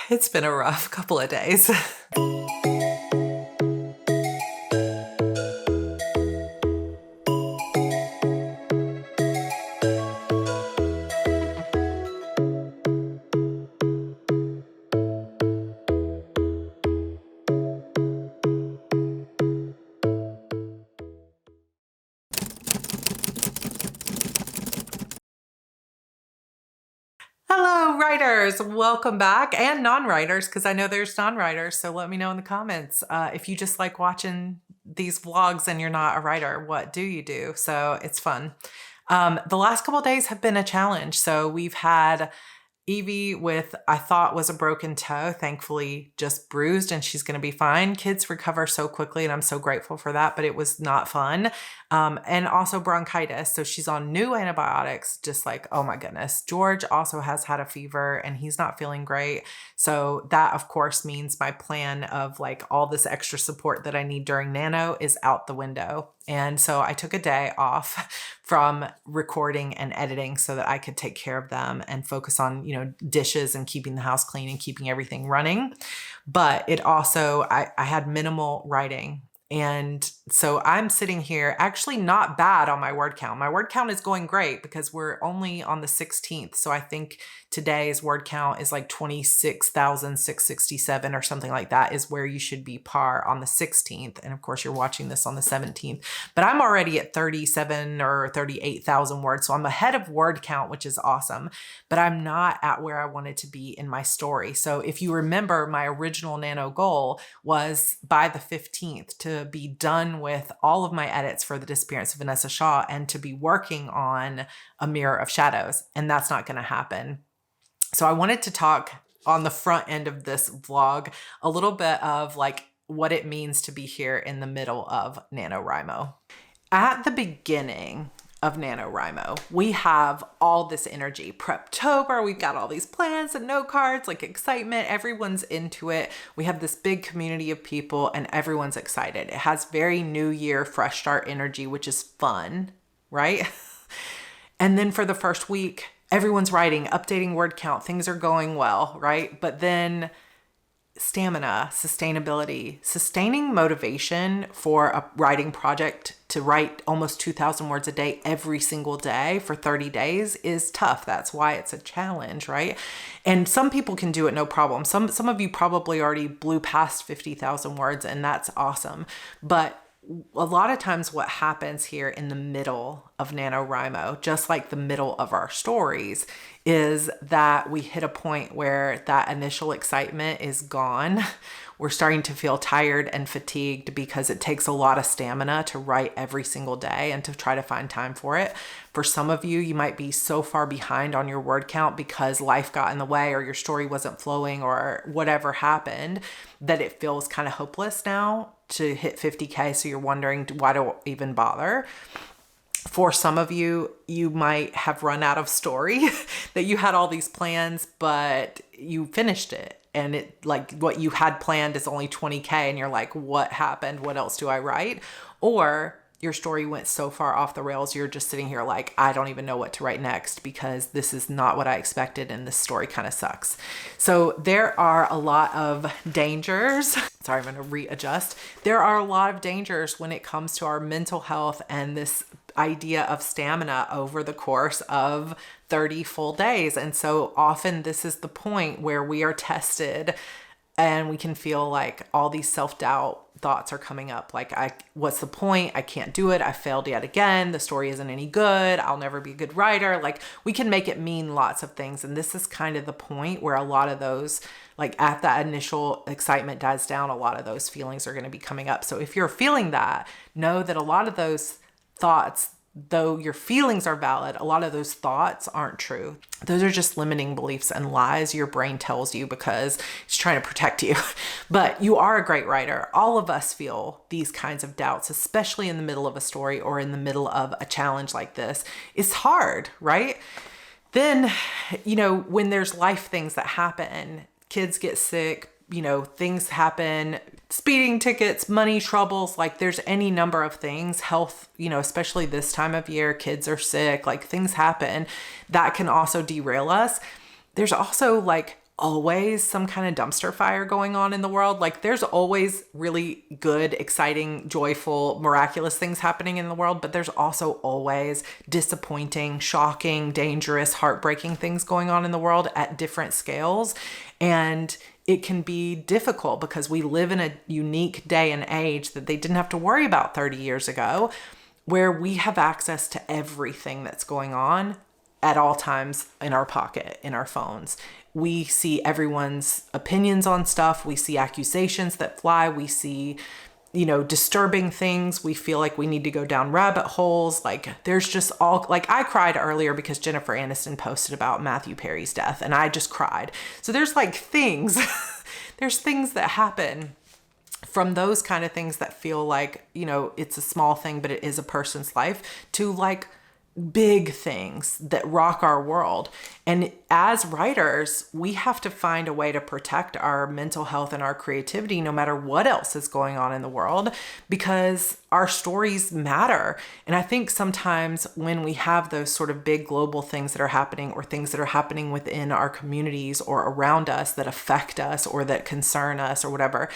It's been a rough couple of days. Hello, writers. Welcome back, and non-writers, because I know there's non-writers. So let me know in the comments if you just like watching these vlogs and you're not a writer. What do you do? So it's fun. The last couple of days have been a challenge. So we've had Evie with, I thought was a broken toe, thankfully just bruised, and she's going to be fine. Kids recover so quickly, and I'm so grateful for that, but it was not fun. And also bronchitis. So she's on new antibiotics, just like, oh my goodness. George also has had a fever and he's not feeling great. So that of course means my plan of like all this extra support that I need during Nano is out the window. And so I took a day off from recording and editing so that I could take care of them and focus on, dishes and keeping the house clean and keeping everything running. But it also, I had minimal writing. And so I'm sitting here actually not bad on my word count. My word count is going great because we're only on the 16th. So I think today's word count is like 26,667 or something like that is where you should be par on the 16th. And of course you're watching this on the 17th, but I'm already at 37 or 38,000 words. So I'm ahead of word count, which is awesome, but I'm not at where I wanted to be in my story. So if you remember, my original Nano goal was by the 15th to be done with all of my edits for The Disappearance of Vanessa Shaw and to be working on A Mirror of Shadows. And that's not going to happen. So I wanted to talk on the front end of this vlog a little bit of like what it means to be here in the middle of NaNoWRIMO. At the beginning of NaNoWRIMO, we have all this energy. Preptober, we've got all these plans and note cards, like excitement. Everyone's into it. We have this big community of people and everyone's excited. It has very new year, fresh start energy, which is fun, right? And then for the first week, everyone's writing, updating word count, things are going well, right? But then stamina, sustainability, sustaining motivation for a writing project to write almost 2,000 words a day every single day for 30 days is tough. That's why it's a challenge, right? And some people can do it no problem. Some of you probably already blew past 50,000 words and that's awesome. But a lot of times what happens here in the middle of NaNoWRIMO, just like the middle of our stories, is that we hit a point where that initial excitement is gone. We're starting to feel tired and fatigued because it takes a lot of stamina to write every single day and to try to find time for it. For some of you, you might be so far behind on your word count because life got in the way or your story wasn't flowing or whatever happened that it feels kind of hopeless now to hit 50K. So you're wondering, why do I even bother? For some of you, you might have run out of story that you had all these plans, but you finished it. And it like what you had planned is only 20K and you're like, what happened? What else do I write? Or your story went so far off the rails, you're just sitting here like, I don't even know what to write next because this is not what I expected and this story kind of sucks. So there are a lot of dangers. Sorry, I'm going to readjust. There are a lot of dangers when it comes to our mental health and this idea of stamina over the course of 30 full days. And so often this is the point where we are tested and we can feel like all these self-doubt thoughts are coming up. Like, what's the point? I can't do it. I failed yet again. The story isn't any good. I'll never be a good writer. Like, we can make it mean lots of things. And this is kind of the point where a lot of those, like at that initial excitement dies down, a lot of those feelings are going to be coming up. So if you're feeling that, know that a lot of those thoughts, though your feelings are valid, a lot of those thoughts aren't true. Those are just limiting beliefs and lies your brain tells you because it's trying to protect you. But you are a great writer. All of us feel these kinds of doubts, especially in the middle of a story or in the middle of a challenge like this. It's hard, right? Then, when there's life things that happen, kids get sick, things happen, speeding tickets, money troubles, like there's any number of things, health, especially this time of year, kids are sick, like things happen that can also derail us. There's also like always some kind of dumpster fire going on in the world. Like there's always really good, exciting, joyful, miraculous things happening in the world, but there's also always disappointing, shocking, dangerous, heartbreaking things going on in the world at different scales. And it can be difficult because we live in a unique day and age that they didn't have to worry about 30 years ago, where we have access to everything that's going on at all times in our pocket, in our phones. We see everyone's opinions on stuff. We see accusations that fly. We see, disturbing things. We feel like we need to go down rabbit holes. Like there's just like I cried earlier because Jennifer Aniston posted about Matthew Perry's death and I just cried. So there's like things, there's things that happen from those kind of things that feel like, it's a small thing, but it is a person's life, to like big things that rock our world. And as writers, we have to find a way to protect our mental health and our creativity no matter what else is going on in the world, because our stories matter. And I think sometimes when we have those sort of big global things that are happening, or things that are happening within our communities or around us that affect us or that concern us or whatever,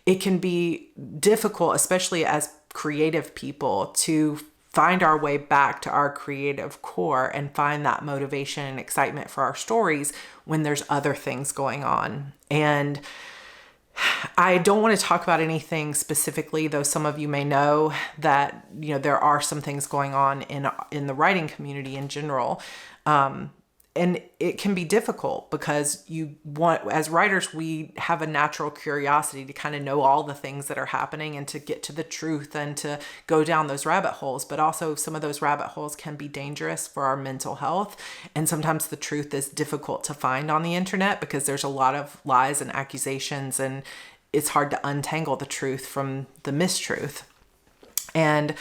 it can be difficult, especially as creative people, to find our way back to our creative core and find that motivation and excitement for our stories when there's other things going on. And I don't want to talk about anything specifically, though some of you may know that, there are some things going on in the writing community in general. And it can be difficult because as writers, we have a natural curiosity to kind of know all the things that are happening and to get to the truth and to go down those rabbit holes. But also some of those rabbit holes can be dangerous for our mental health. And sometimes the truth is difficult to find on the internet because there's a lot of lies and accusations, and it's hard to untangle the truth from the mistruth. And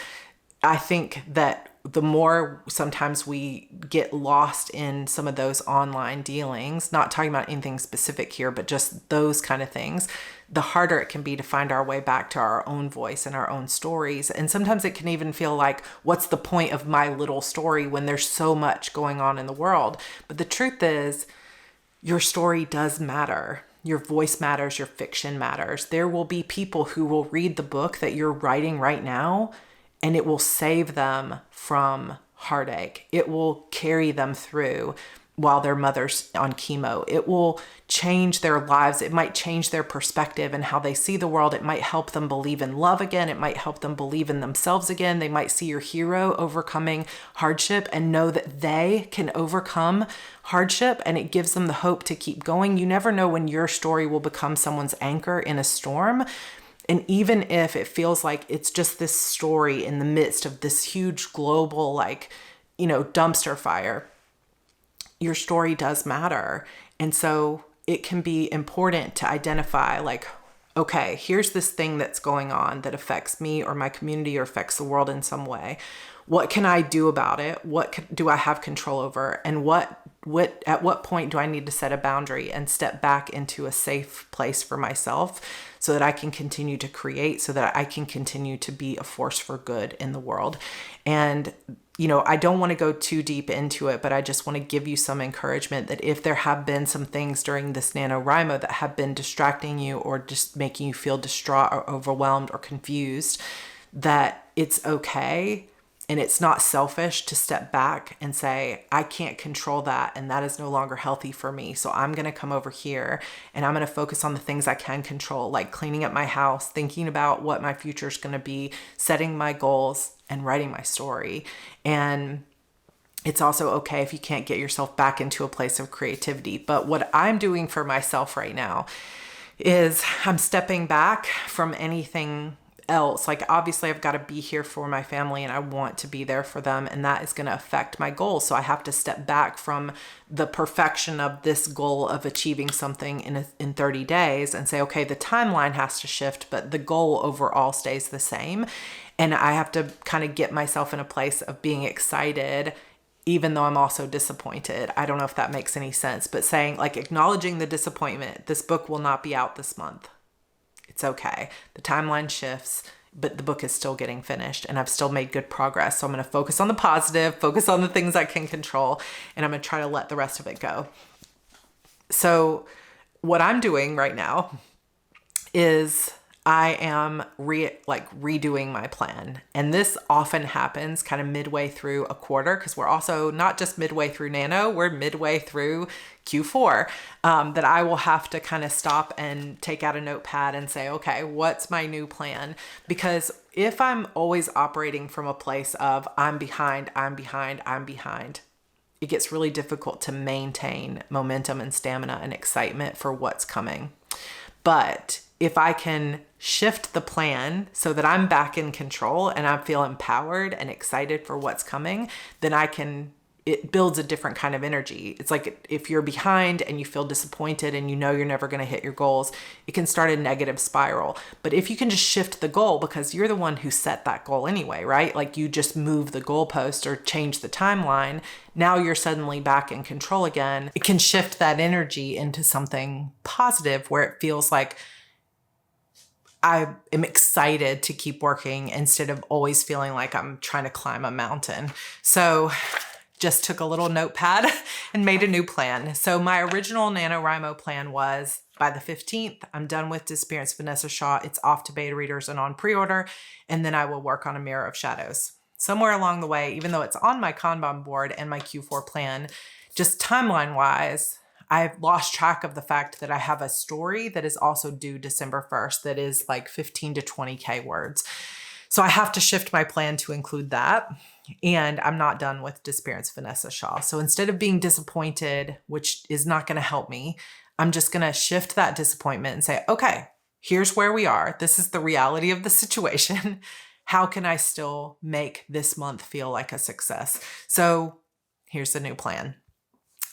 I think that the more sometimes we get lost in some of those online dealings, not talking about anything specific here, but just those kind of things, the harder it can be to find our way back to our own voice and our own stories. And sometimes it can even feel like, what's the point of my little story when there's so much going on in the world? But the truth is, your story does matter. Your voice matters. Your fiction matters. There will be people who will read the book that you're writing right now, and it will save them from heartache. It will carry them through while their mother's on chemo. It will change their lives. It might change their perspective and how they see the world. It might help them believe in love again. It might help them believe in themselves again. They might see your hero overcoming hardship and know that they can overcome hardship, and it gives them the hope to keep going. You never know when your story will become someone's anchor in a storm. And even if it feels like it's just this story in the midst of this huge global, dumpster fire, your story does matter. And so it can be important to identify, okay, here's this thing that's going on that affects me or my community or affects the world in some way. What can I do about it? What do I have control over? And at what point do I need to set a boundary and step back into a safe place for myself so that I can continue to create, so that I can continue to be a force for good in the world? And, I don't want to go too deep into it, but I just want to give you some encouragement that if there have been some things during this NaNoWRIMO that have been distracting you or just making you feel distraught or overwhelmed or confused, that it's okay. And it's not selfish to step back and say, I can't control that, and that is no longer healthy for me. So I'm going to come over here and I'm going to focus on the things I can control, like cleaning up my house, thinking about what my future is going to be, setting my goals, and writing my story. And it's also okay if you can't get yourself back into a place of creativity. But what I'm doing for myself right now is I'm stepping back from anything else. Obviously I've got to be here for my family and I want to be there for them, and that is going to affect my goals. So I have to step back from the perfection of this goal of achieving something in 30 days and say, okay, the timeline has to shift, but the goal overall stays the same. And I have to kind of get myself in a place of being excited, even though I'm also disappointed. I don't know if that makes any sense, but saying, acknowledging the disappointment. This book will not be out this month. It's okay. The timeline shifts, but the book is still getting finished and I've still made good progress. So I'm going to focus on the positive, focus on the things I can control, and I'm going to try to let the rest of it go. So what I'm doing right now is I am redoing my plan. And this often happens kind of midway through a quarter, because we're also not just midway through Nano, we're midway through Q4, that I will have to kind of stop and take out a notepad and say, okay, what's my new plan? Because if I'm always operating from a place of I'm behind, it gets really difficult to maintain momentum and stamina and excitement for what's coming. But if I can shift the plan so that I'm back in control and I feel empowered and excited for what's coming, then it builds a different kind of energy. It's like if you're behind and you feel disappointed and you know you're never going to hit your goals, it can start a negative spiral. But if you can just shift the goal, because you're the one who set that goal anyway, right? Like you just move the goalpost or change the timeline. Now you're suddenly back in control again. It can shift that energy into something positive where it feels like I am excited to keep working instead of always feeling like I'm trying to climb a mountain. So just took a little notepad and made a new plan. So my original NaNoWRIMO plan was by the 15th, I'm done with Disappearance Vanessa Shaw. It's off to beta readers and on pre-order. And then I will work on A Mirror of Shadows. Somewhere along the way, even though it's on my Kanban board and my Q4 plan, just timeline wise, I've lost track of the fact that I have a story that is also due December 1st that is like 15 to 20K words. So I have to shift my plan to include that. And I'm not done with Disappearance Vanessa Shaw. So instead of being disappointed, which is not going to help me, I'm just going to shift that disappointment and say, okay, here's where we are. This is the reality of the situation. How can I still make this month feel like a success? So here's the new plan.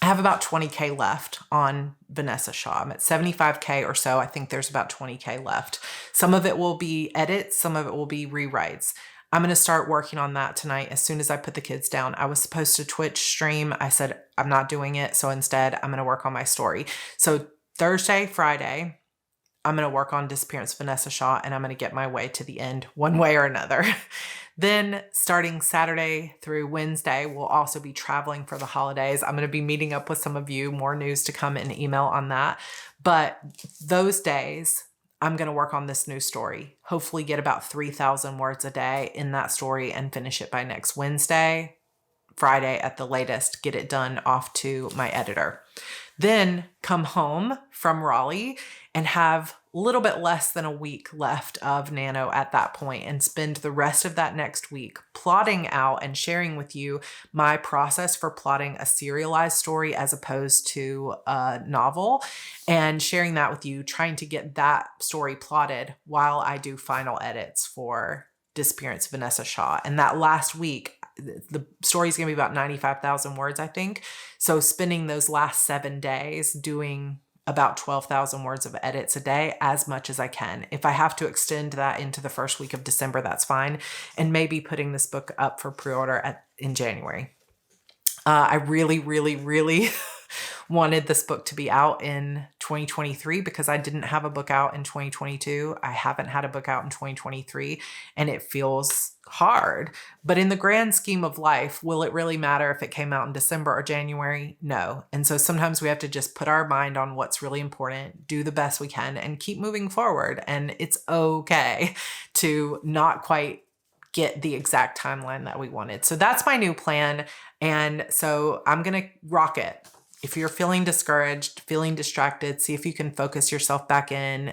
I have about 20K left on Vanessa Shaw. I'm at 75K or so. I think there's about 20K left. Some of it will be edits. Some of it will be rewrites. I'm going to start working on that tonight as soon as I put the kids down. I was supposed to Twitch stream. I said, I'm not doing it. So instead, I'm going to work on my story. So Thursday, Friday, I'm going to work on Disappearance Vanessa Shaw, and I'm going to get my way to the end one way or another. Then starting Saturday through Wednesday, we'll also be traveling for the holidays. I'm going to be meeting up with some of you. More news to come in email on that. But those days, I'm going to work on this new story. Hopefully get about 3,000 words a day in that story and finish it by next Wednesday, Friday at the latest, get it done off to my editor. Then come home from Raleigh and have a little bit less than a week left of Nano at that point, and spend the rest of that next week plotting out and sharing with you my process for plotting a serialized story as opposed to a novel, and sharing that with you, trying to get that story plotted while I do final edits for Disappearance Vanessa Shaw. And that last week, the story is going to be about 95,000 words, I think. So spending those last 7 days doing about 12,000 words of edits a day, as much as I can. If I have to extend that into the first week of December, that's fine. And maybe putting this book up for pre-order in January. I really, really, really wanted this book to be out in 2023 because I didn't have a book out in 2022. I haven't had a book out in 2023, and it feels hard. But in the grand scheme of life, will it really matter if it came out in December or January? No. And so sometimes we have to just put our mind on what's really important, do the best we can, and keep moving forward. And it's okay to not quite get the exact timeline that we wanted. So that's my new plan. And so I'm going to rock it. If you're feeling discouraged, feeling distracted, see if you can focus yourself back in,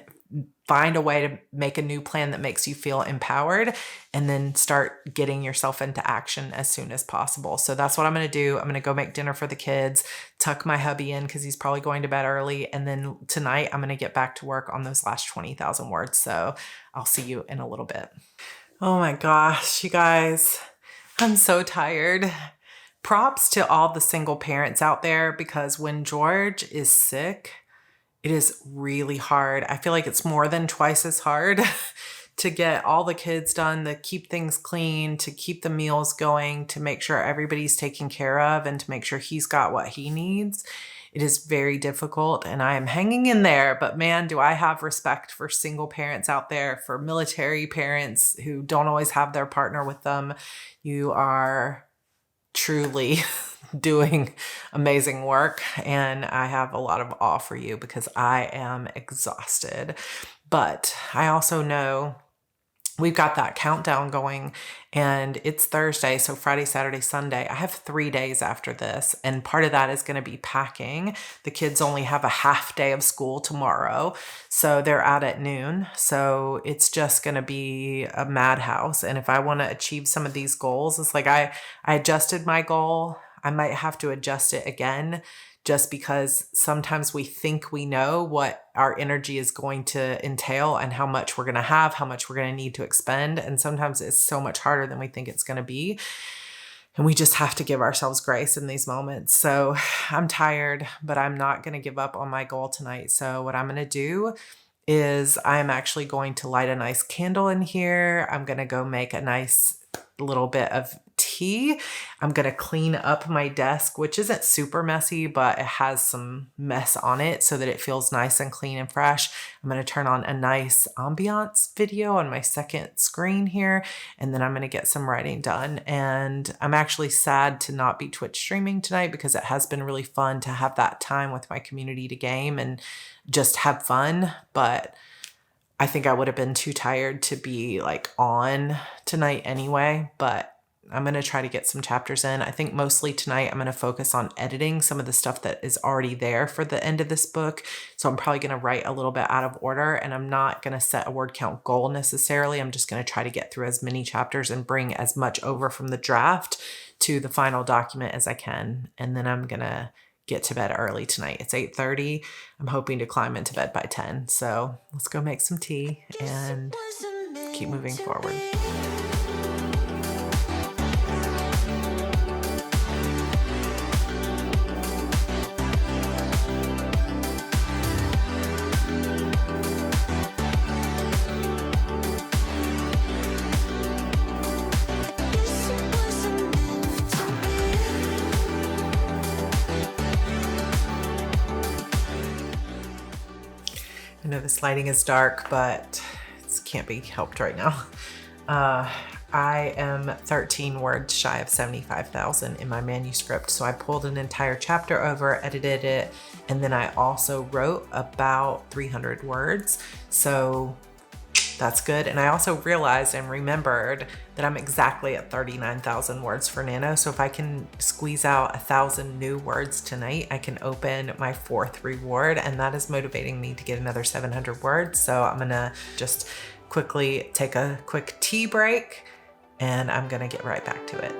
find a way to make a new plan that makes you feel empowered, and then start getting yourself into action as soon as possible. So that's what I'm going to do. I'm going to go make dinner for the kids, tuck my hubby in because he's probably going to bed early. And then tonight I'm going to get back to work on those last 20,000 words. So I'll see you in a little bit. Oh my gosh, you guys, I'm so tired. Props to all the single parents out there, because when George is sick, it is really hard. I feel like it's more than twice as hard to get all the kids done, to keep things clean, to keep the meals going, to make sure everybody's taken care of, and to make sure he's got what he needs. It is very difficult, and I am hanging in there, but man, do I have respect for single parents out there, for military parents who don't always have their partner with them. You are truly doing amazing work, and I have a lot of awe for you because I am exhausted. But I also know we've got that countdown going, and it's Thursday, so Friday, Saturday, Sunday. I have 3 days after this, and part of that is going to be packing. The kids only have a half day of school tomorrow, so they're out at noon. So it's just going to be a madhouse. And if I want to achieve some of these goals, it's like I adjusted my goal. I might have to adjust it again, just because sometimes we think we know what our energy is going to entail and how much we're going to have, how much we're going to need to expend. And sometimes it's so much harder than we think it's going to be. And we just have to give ourselves grace in these moments. So I'm tired, but I'm not going to give up on my goal tonight. So what I'm going to do is I'm actually going to light a nice candle in here. I'm going to go make a nice little bit of tea. I'm going to clean up my desk, which isn't super messy, but it has some mess on it so that it feels nice and clean and fresh. I'm going to turn on a nice ambiance video on my second screen here, and then I'm going to get some writing done. And I'm actually sad to not be Twitch streaming tonight because it has been really fun to have that time with my community to game and just have fun. But I think I would have been too tired to be like on tonight anyway, but I'm going to try to get some chapters in. I think mostly tonight I'm going to focus on editing some of the stuff that is already there for the end of this book. So I'm probably going to write a little bit out of order, and I'm not going to set a word count goal necessarily. I'm just going to try to get through as many chapters and bring as much over from the draft to the final document as I can. And then I'm going to get to bed early tonight. It's 8:30. I'm hoping to climb into bed by 10. So let's go make some tea and keep moving forward. I know this lighting is dark, but it can't be helped right now. I am 13 words shy of 75,000 in my manuscript. So I pulled an entire chapter over, edited it, and then I also wrote about 300 words. So that's good. And I also realized and remembered that I'm exactly at 39,000 words for Nano. So if I can squeeze out 1,000 new words tonight, I can open my 4th reward, and that is motivating me to get another 700 words. So I'm gonna just quickly take a quick tea break, and I'm gonna get right back to it.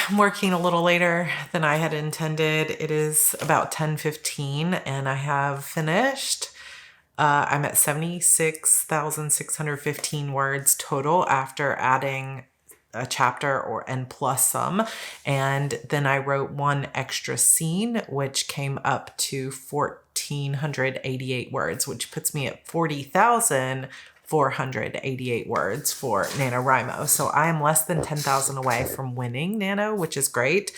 I'm working a little later than I had intended. It is about 10:15 and I have finished. I'm at 76,615 words total after adding a chapter and plus some. And then I wrote one extra scene, which came up to 1,488 words, which puts me at 40,488 words for NaNoWRIMO. So I am less than 10,000 away from winning Nano, which is great.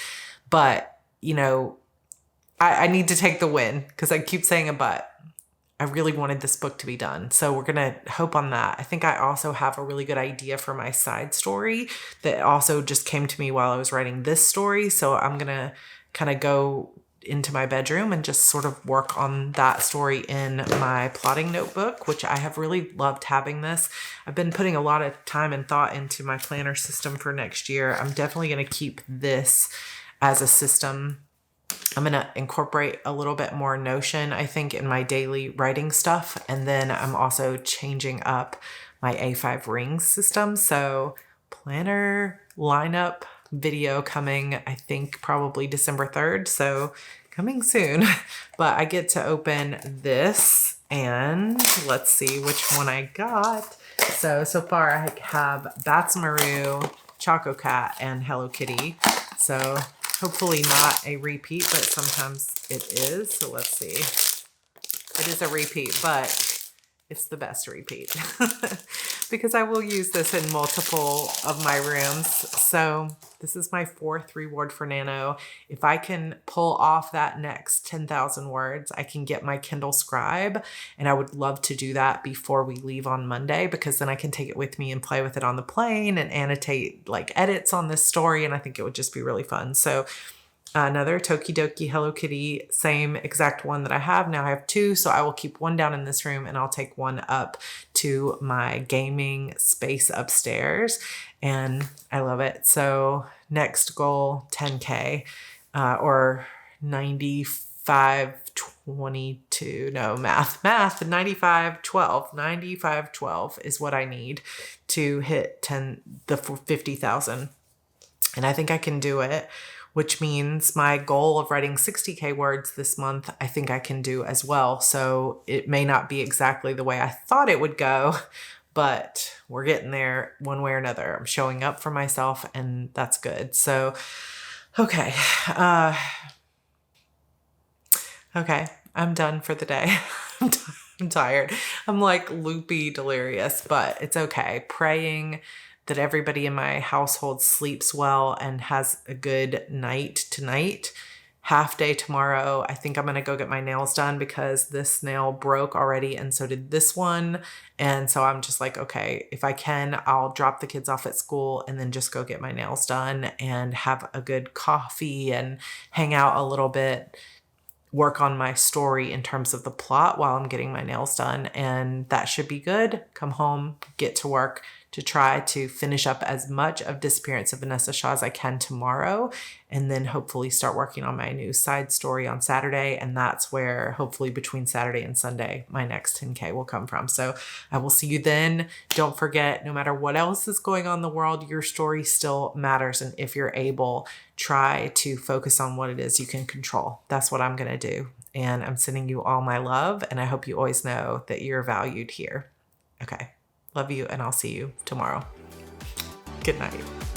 But, you know, I need to take the win because I keep saying a but. I really wanted this book to be done. So we're going to hope on that. I think I also have a really good idea for my side story that also just came to me while I was writing this story. So I'm going to kind of go into my bedroom and just sort of work on that story in my plotting notebook, which I have really loved having this. I've been putting a lot of time and thought into my planner system for next year. I'm definitely going to keep this as a system. I'm going to incorporate a little bit more Notion, I think, in my daily writing stuff. And then I'm also changing up my A5 rings system. So planner lineup video coming, I think probably December 3rd. So coming soon. But I get to open this and let's see which one I got. So far I have Batsmaru, Choco Cat, and Hello Kitty. So hopefully not a repeat, but sometimes it is. So let's see. It is a repeat, but it's the best repeat because I will use this in multiple of my rooms. So this is my 4th reward for Nano. If I can pull off that next 10,000 words, I can get my Kindle Scribe, and I would love to do that before we leave on Monday, because then I can take it with me and play with it on the plane and annotate like edits on this story, and I think it would just be really fun. So another Tokidoki Hello Kitty, same exact one that I have. Now I have 2, so I will keep one down in this room and I'll take one up to my gaming space upstairs. And I love it. So next goal, 10K or 9522. No, math, 9512. 9512 is what I need to hit the 50,000. And I think I can do it, which means my goal of writing 60K words this month, I think I can do as well. So it may not be exactly the way I thought it would go, but we're getting there one way or another. I'm showing up for myself, and that's good. So, okay. Okay, I'm done for the day. I'm tired. I'm like loopy delirious, but it's okay. Praying that everybody in my household sleeps well and has a good night tonight. Half day tomorrow. I think I'm gonna go get my nails done because this nail broke already and so did this one. And so I'm just like, okay, if I can, I'll drop the kids off at school and then just go get my nails done and have a good coffee and hang out a little bit, work on my story in terms of the plot while I'm getting my nails done. And that should be good. Come home, get to work to try to finish up as much of Disappearance of Vanessa Shaw as I can tomorrow, and then hopefully start working on my new side story on Saturday. And that's where hopefully between Saturday and Sunday, my next 10K will come from. So I will see you then. Don't forget, no matter what else is going on in the world, your story still matters. And if you're able, try to focus on what it is you can control. That's what I'm going to do. And I'm sending you all my love. And I hope you always know that you're valued here. Okay. Love you, and I'll see you tomorrow. Good night.